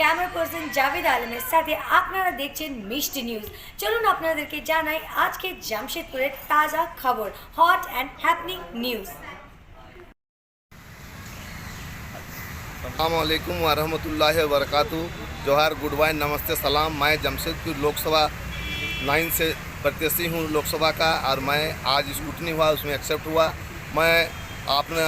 Camera person Javed আলমের সাথে আপনারা দেখছেন মিষ্টি নিউজ। চলুন আপনাদেরকে জানাই আজকে জামশেদপুরের তাজা খবর, হট অ্যান্ড হ্যাপনিং নিউজ। अस्सलाम वालेकुम व रहमतुल्लाहि व बरकातुहू। जोहार, गुड बाय, नमस्ते, सलाम। मैं जमशेदपुर लोकसभा 9 से प्रत्याशी हूँ लोकसभा का, और मैं आज स्कूटनी हुआ, उसमें एक्सेप्ट हुआ। मैं अपना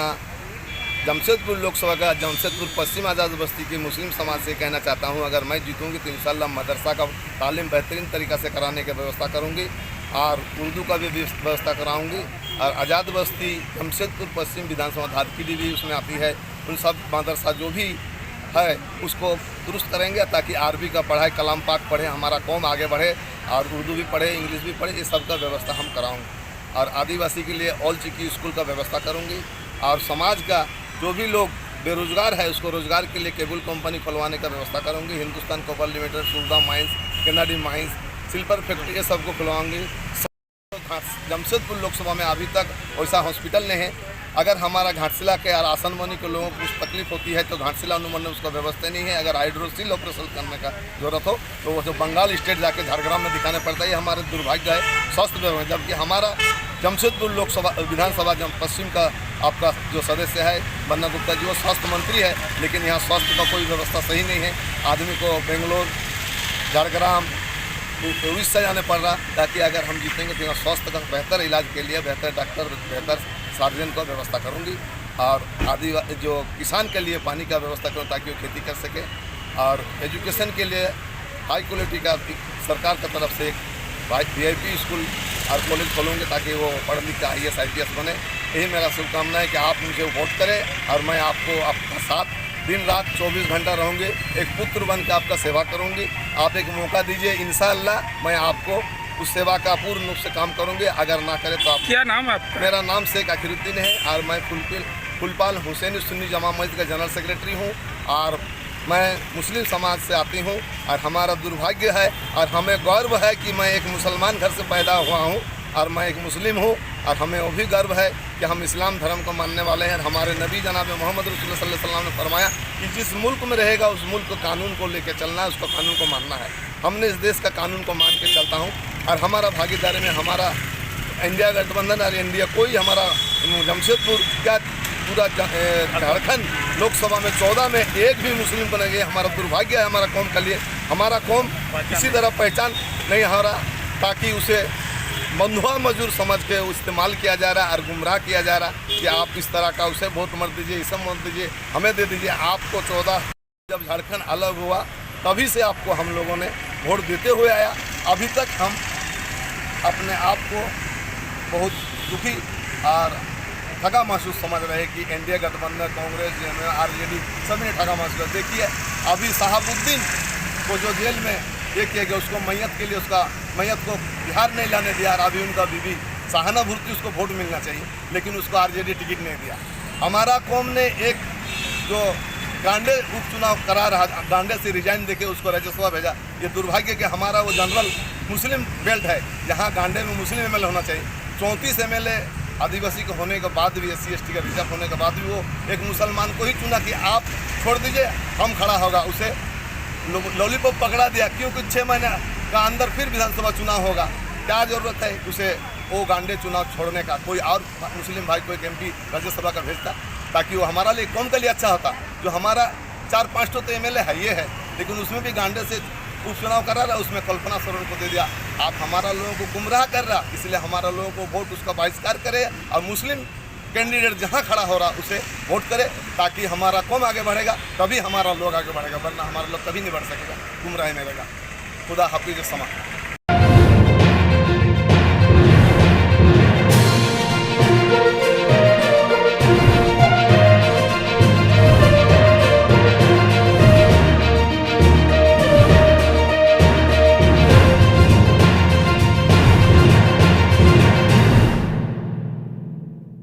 जमशेदपुर लोकसभा का जमशेदपुर पश्चिम आज़ाद बस्ती की मुस्लिम समाज से कहना चाहता हूँ, अगर मैं जीतूँगी तो इंशाल्लाह मदरसा का तालीम बेहतरीन तरीक़ा से कराने की व्यवस्था करूँगी और उर्दू का भी व्यवस्था कराऊँगी। और आज़ाद बस्ती जमशेदपुर पश्चिम विधानसभा धारकीडी भी उसमें आती है, उन सब मदरसा जो भी है उसको दुरुस्त करेंगे ताकि अरबी का पढ़ाई, कलाम पाक पढ़े, हमारा कौम आगे बढ़े, और उर्दू भी पढ़े, इंग्लिश भी पढ़े, ये सब का व्यवस्था हम कराऊँगी। और आदिवासी के लिए ऑल चिकी स्कूल का व्यवस्था करूँगी। और समाज का जो भी लोग बेरोज़गार है उसको रोज़गार के लिए केबल कंपनी खुलवाने का व्यवस्था करूँगी। Hindustan copper limited, Surda mines, Kennedy mines, silver factory, ये सबको खुलवाऊँगी। जमशेदपुर लोकसभा में अभी तक वैसा हॉस्पिटल नहीं है। अगर हमारा घाटशिला के और आसनमनी के लोगों को कुछ तकलीफ होती है तो घाटशिला अनुमन में उसका व्यवस्था नहीं है। अगर हाइड्रोसिल ऑपरेशन करने का ज़रूरत हो तो वो जो बंगाल स्टेट जाके झारग्राम में दिखाने पड़ता है, ये हमारे दुर्भाग्य है स्वास्थ्य व्यवस्था। जबकि हमारा जमशेदपुर लोकसभा विधानसभा पश्चिम का आपका जो सदस्य है बन्ना गुप्ता जी, वो स्वास्थ्य मंत्री है, लेकिन यहाँ स्वास्थ्य का कोई व्यवस्था सही नहीं है। आदमी को बेंगलोर, झारग्राम, उड़ीसा जाने पड़ रहा, ताकि अगर हम जीतेंगे तो यहाँ स्वास्थ्य का बेहतर इलाज के लिए बेहतर डॉक्टर, बेहतर सर्जन का व्यवस्था करूँगी। और आदिवासी जो किसान के लिए पानी का व्यवस्था करूँ ताकि वो खेती कर सके। और एजुकेशन के लिए हाई क्वालिटी का सरकार की तरफ से एक VIP स्कूल और कॉलेज खोलूँगे ताकि वो पढ़ लिख कर IAS IPS बने। यही मेरा शुभकामना है कि आप मुझे वोट करें और मैं आपको आपका साथ दिन रात 24 घंटा रहूँगी, एक पुत्र बन के आपका सेवा करूँगी। आप एक मौका दीजिए, इंशाअल्लाह मैं आपको उस सेवा का पूर्ण रूप से काम करूँगी। अगर ना करें तो आप। क्या नाम है आपका? मेरा नाम शेख आखिरुद्दीन है और मैं फुलपाल हुसैन सुन्नी जमा मस्जिद का जनरल सेक्रेटरी हूँ। और मैं मुस्लिम समाज से आती हूँ और हमारा दुर्भाग्य है और हमें गर्व है कि मैं एक मुसलमान घर से पैदा हुआ हूँ और मैं एक मुस्लिम हूँ। और हमें वो भी गर्व है कि हम इस्लाम धर्म को मानने वाले हैं। हमारे नबी जनाब मोहम्मद रसूलुल्लाह सल्लल्लाहु अलैहि वसल्लम ने फरमाया कि जिस मुल्क में रहेगा उस मुल्क को कानून को लेकर चलना है, उसको कानून को मानना है। हमने इस देश का कानून को मान के चलता हूँ। और हमारा भागीदारी में हमारा इंडिया गठबंधन और इंडिया कोई हमारा जमशेदपुर क्या पूरा झारखंड लोकसभा में 14 में एक भी मुस्लिम को नहीं। हमारा दुर्भाग्य है हमारा कौम के लिए। हमारा कौम किसी तरह पहचान नहीं हो रहा, ताकि उसे बंधुआ मजदूर समझ के इस्तेमाल किया जा रहा है और गुमराह किया जा रहा है कि आप इस तरह का उसे वोट मत दीजिए, इसे मत दीजिए, हमें दे दीजिए। आपको 14 जब झारखंड अलग हुआ तभी से आपको हम लोगों ने वोट देते हुए आया। अभी तक हम अपने आप को बहुत दुखी और ठगा महसूस समझ रहे हैं कि इंडिया गठबंधन, कांग्रेस, RJD सभी ने ठगा महसूस कर। देखिए अभी साहबुद्दीन को जो जेल में ये किया गया, उसको मैयत के लिए उसका मैयत को बिहार नहीं लाने दिया। और अभी उनका बीबी सहाना भुर्ती, उसको वोट मिलना चाहिए लेकिन उसको RJD टिकट नहीं दिया। हमारा कौम ने एक जो गांडे उपचुनाव करा रहा, गांडे से रिजाइन देके उसको राज्यसभा भेजा। ये दुर्भाग्य कि हमारा वो जनरल मुस्लिम बेल्ट है जहाँ गांडे में मुस्लिम MLA होना चाहिए। 34 MLA आदिवासी के होने के बाद भी, SC ST का रिजर्व होने के बाद भी वो एक मुसलमान को ही चुना कि आप छोड़ दीजिए, हम खड़ा होगा। उसे लॉलीपॉप पकड़ा दिया क्योंकि 6 महीने का अंदर फिर विधानसभा चुनाव होगा। क्या ज़रूरत है उसे वो गांडे चुनाव छोड़ने का? कोई और मुस्लिम भाई को एक MP राज्यसभा का भेजता ताकि वो हमारा लिए कौम के लिए अच्छा होता। जो हमारा 4-5 तो MLA है ये है, लेकिन उसमें भी गांडे से उपचुनाव करा रहा, उसमें कल्पना सरोवर को दे दिया। आप हमारा लोगों को गुमराह कर रहा, इसलिए हमारा लोगों को वोट उसका बहिष्कार करे और मुस्लिम कैंडिडेट जहां खड़ा हो रहा उसे वोट करे, ताकि हमारा कौम आगे बढ़ेगा, तभी हमारा लोग आगे बढ़ेगा, वरना हमारा लोग कभी नहीं बढ़ सकेगा, गुमराह में रहेगा। खुदा हाफिज़ समा।